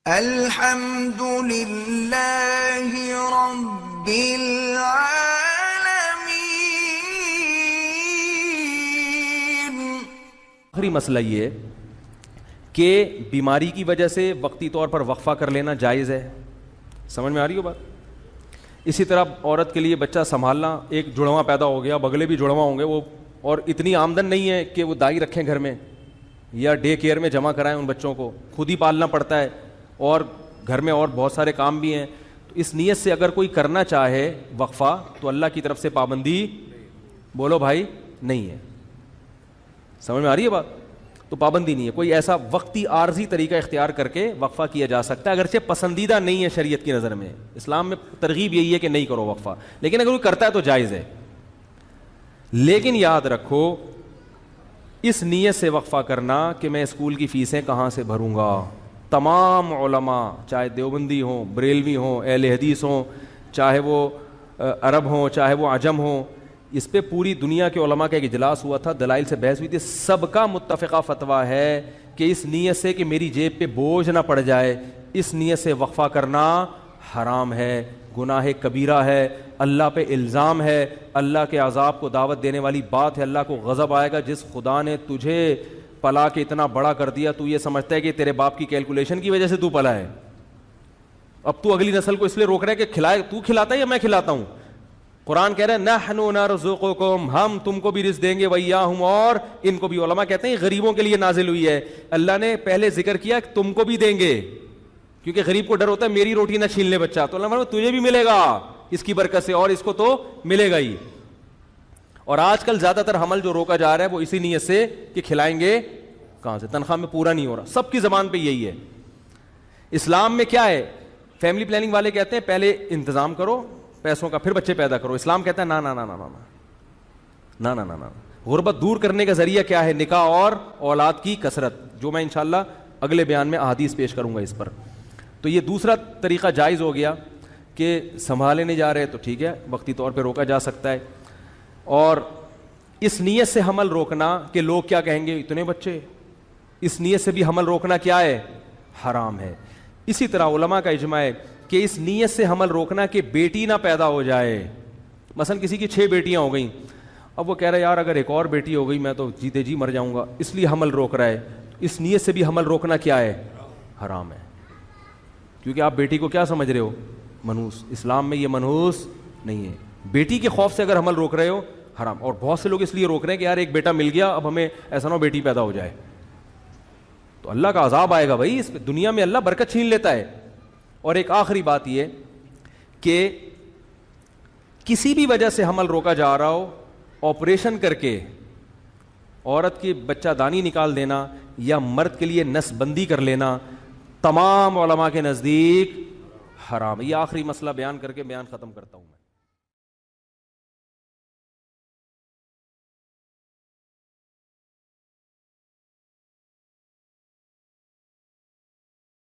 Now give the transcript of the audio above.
الحمد للہ رب العالمین۔ آخری مسئلہ یہ ہے کہ بیماری کی وجہ سے وقتی طور پر وقفہ کر لینا جائز ہے۔ سمجھ میں آ رہی ہو بات؟ اسی طرح عورت کے لیے بچہ سنبھالنا، ایک جڑواں پیدا ہو گیا، بگلے بھی جڑواں ہوں گے وہ، اور اتنی آمدن نہیں ہے کہ وہ دائی رکھیں گھر میں یا ڈے کیئر میں جمع کرائیں، ان بچوں کو خود ہی پالنا پڑتا ہے، اور گھر میں اور بہت سارے کام بھی ہیں۔ تو اس نیت سے اگر کوئی کرنا چاہے وقفہ تو اللہ کی طرف سے پابندی بولو بھائی نہیں ہے۔ سمجھ میں آ رہی ہے بات؟ تو پابندی نہیں ہے، کوئی ایسا وقتی عارضی طریقہ اختیار کر کے وقفہ کیا جا سکتا ہے، اگرچہ پسندیدہ نہیں ہے شریعت کی نظر میں۔ اسلام میں ترغیب یہی ہے کہ نہیں کرو وقفہ، لیکن اگر کوئی کرتا ہے تو جائز ہے۔ لیکن یاد رکھو اس نیت سے وقفہ کرنا کہ میں اسکول کی فیسیں کہاں سے بھروں گا، تمام علماء چاہے دیوبندی ہوں، بریلوی ہوں، اہل حدیث ہوں، چاہے وہ عرب ہوں، چاہے وہ عجم ہوں، اس پہ پوری دنیا کے علماء کا ایک اجلاس ہوا تھا، دلائل سے بحث ہوئی تھی، سب کا متفقہ فتویٰ ہے کہ اس نیت سے کہ میری جیب پہ بوجھ نہ پڑ جائے، اس نیت سے وقفہ کرنا حرام ہے، گناہ کبیرہ ہے، اللہ پہ الزام ہے، اللہ کے عذاب کو دعوت دینے والی بات ہے، اللہ کو غضب آئے گا۔ جس خدا نے تجھے پلا کے اتنا بڑا کر دیا، تو یہ سمجھتا ہے کہ تیرے باپ کی کیلکولیشن کی وجہ سے تو پلا ہے، اب تو اگلی نسل کو اس لیے روک رہا ہے کہ کھلائے، تو کھلاتا ہے یا میں کھلاتا ہوں؟ قرآن کہہ رہا ہے نحن نرزقکم، ہم تم کو بھی رزق دیں گے، وإیاہم، اور ان کو بھی۔ علماء کہتے ہیں غریبوں کے لیے نازل ہوئی ہے، اللہ نے پہلے ذکر کیا کہ تم کو بھی دیں گے، کیونکہ غریب کو ڈر ہوتا ہے میری روٹی نہ چھین لے بچہ، تو اللہ فرماتا ہے تجھے بھی ملے گا اس کی برکت سے، اور اس کو تو ملے گا ہی۔ اور آج کل زیادہ تر حمل جو روکا جا رہا ہے وہ اسی نیت سے کہ کھلائیں گے کہاں سے، تنخواہ میں پورا نہیں ہو رہا، سب کی زبان پہ یہی ہے۔ اسلام میں کیا ہے؟ فیملی پلاننگ والے کہتے ہیں پہلے انتظام کرو پیسوں کا، پھر بچے پیدا کرو۔ اسلام کہتا ہے نا نا نا نا نا نا نا نا نا۔ غربت دور کرنے کا ذریعہ کیا ہے؟ نکاح اور اولاد کی کثرت، جو میں انشاءاللہ اگلے بیان میں احادیث پیش کروں گا اس پر۔ تو یہ دوسرا طریقہ جائز ہو گیا کہ سنبھالے نہیں جا رہے تو ٹھیک ہے، وقتی طور پہ روکا جا سکتا ہے۔ اور اس نیت سے حمل روکنا کہ لوگ کیا کہیں گے، اتنے بچے، اس نیت سے بھی حمل روکنا کیا ہے؟ حرام ہے۔ اسی طرح علماء کا اجماع ہے کہ اس نیت سے حمل روکنا کہ بیٹی نہ پیدا ہو جائے، مثلا کسی کی 6 بیٹیاں ہو گئیں، اب وہ کہہ رہا ہے یار اگر ایک اور بیٹی ہو گئی میں تو جیتے جی مر جاؤں گا، اس لیے حمل روک رہا ہے، اس نیت سے بھی حمل روکنا کیا ہے؟ حرام ہے، کیونکہ آپ بیٹی کو کیا سمجھ رہے ہو؟ منحوس۔ اسلام میں یہ منحوس نہیں ہے۔ بیٹی کے خوف سے اگر حمل روک رہے ہو حرام، اور بہت سے لوگ اس لیے روک رہے ہیں کہ یار ایک بیٹا مل گیا، اب ہمیں ایسا نہ ہو بیٹی پیدا ہو جائے، تو اللہ کا عذاب آئے گا بھائی، اس دنیا میں اللہ برکت چھین لیتا ہے۔ اور ایک آخری بات یہ کہ کسی بھی وجہ سے حمل روکا جا رہا ہو، آپریشن کر کے عورت کی بچہ دانی نکال دینا یا مرد کے لیے نس بندی کر لینا، تمام علماء کے نزدیک حرام ہے۔ یہ آخری مسئلہ بیان کر کے بیان ختم کرتا ہوں۔